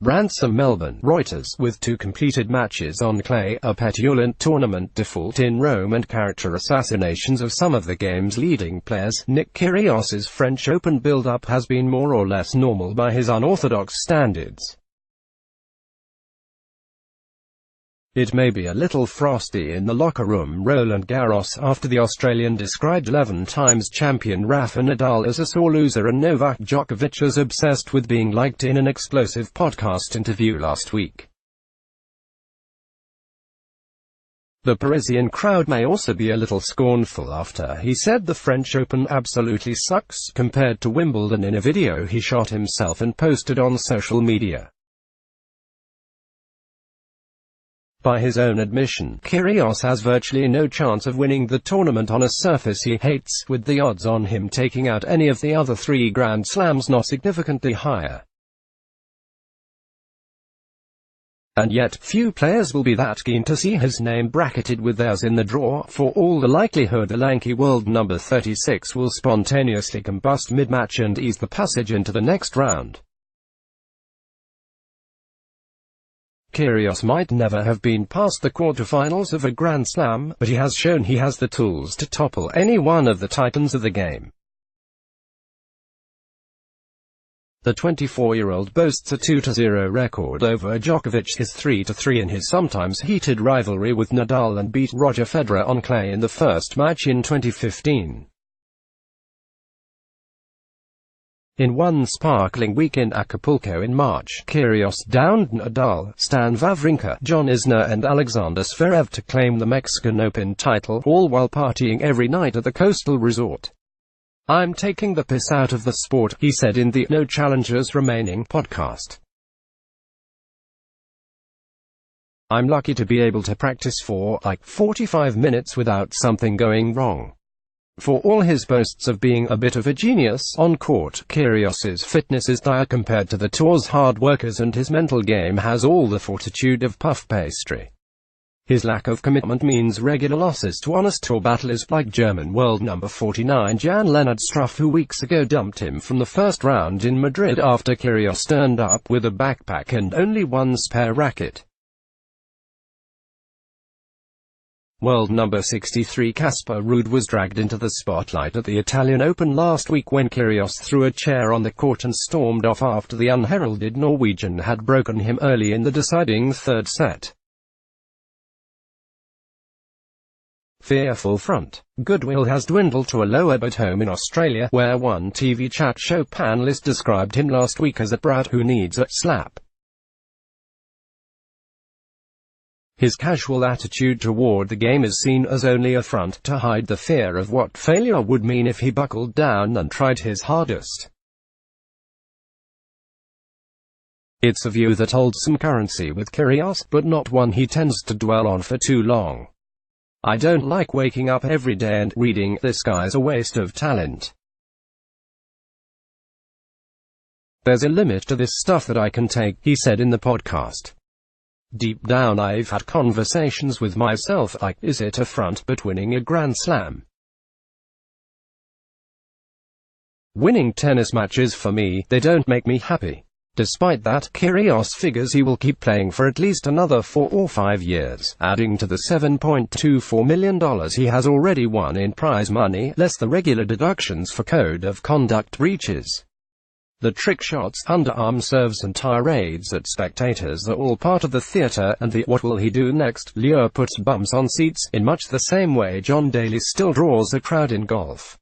Ransom Melbourne, Reuters. With 2 completed matches on clay, a petulant tournament default in Rome and character assassinations of some of the game's leading players, Nick Kyrgios's French Open build-up has been more or less normal by his unorthodox standards. It may be a little frosty in the locker room. Roland Garros. After the Australian described 11 times champion Rafa Nadal as a sore loser and Novak Djokovic as obsessed with being liked in an explosive podcast interview last week. The Parisian crowd may also be a little scornful after he said the French Open absolutely sucks compared to Wimbledon in a video he shot himself and posted on social media. By his own admission, Kyrgios has virtually no chance of winning the tournament on a surface he hates, with the odds on him taking out any of the other 3 Grand Slams not significantly higher. And yet, few players will be that keen to see his name bracketed with theirs in the draw. For all the likelihood, the lanky world number 36 will spontaneously combust mid-match and ease the passage into the next round. Kyrgios might never have been past the quarterfinals of a Grand Slam, but he has shown he has the tools to topple any one of the titans of the game. The 24-year-old boasts a 2-0 record over Djokovic, his 3-3 in his sometimes heated rivalry with Nadal, and beat Roger Federer on clay in the first match in 2015. In one sparkling week in Acapulco in March, Kyrgios downed Nadal, Stan Wawrinka, John Isner and Alexander Zverev to claim the Mexican Open title, all while partying every night at the coastal resort. "I'm taking the piss out of the sport," he said in the No Challengers Remaining podcast. "I'm lucky to be able to practice for, like, 45 minutes without something going wrong." For all his boasts of being a bit of a genius on court, Kyrgios's fitness is dire compared to the tour's hard workers, and his mental game has all the fortitude of puff pastry. His lack of commitment means regular losses to honest tour battlers like German world number 49 Jan-Lennard Struff, who weeks ago dumped him from the first round in Madrid after Kyrgios turned up with a backpack and only one spare racket. World number 63 Casper Ruud was dragged into the spotlight at the Italian Open last week when Kyrgios threw a chair on the court and stormed off after the unheralded Norwegian had broken him early in the deciding third set. Fearful front. Goodwill has dwindled to a low ebb at home in Australia, where one TV chat show panelist described him last week as a brat who needs a slap. His casual attitude toward the game is seen as only a front to hide the fear of what failure would mean if he buckled down and tried his hardest. It's a view that holds some currency with Kyrgios, but not one he tends to dwell on for too long. "I don't like waking up every day and reading, 'This guy's a waste of talent.' There's a limit to this stuff that I can take," he said in the podcast. "Deep down I've had conversations with myself like, is it a front, but winning a Grand Slam? Winning tennis matches for me, they don't make me happy." Despite that, Kyrgios figures he will keep playing for at least another 4 or 5 years, adding to the $7.24 million he has already won in prize money, less the regular deductions for code of conduct breaches. The trick shots, underarm serves and tirades at spectators are all part of the theater, and the "what will he do next" lure puts bums on seats, in much the same way John Daly still draws a crowd in golf.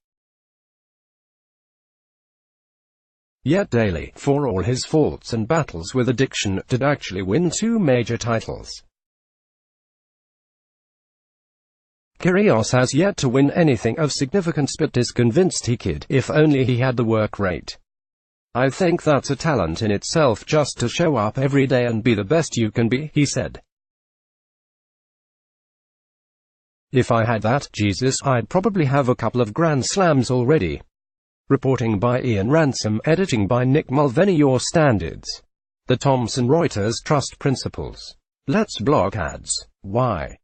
Yet Daly, for all his faults and battles with addiction, did actually win 2 major titles. Kyrgios has yet to win anything of significance, but is convinced he could, if only he had the work rate. "I think that's a talent in itself, just to show up every day and be the best you can be," he said. "If I had that, Jesus, I'd probably have a couple of Grand Slams already." Reporting by Ian Ransom, editing by Nick Mulvaney. Your standards. The Thomson Reuters Trust Principles. Let's block ads. Why?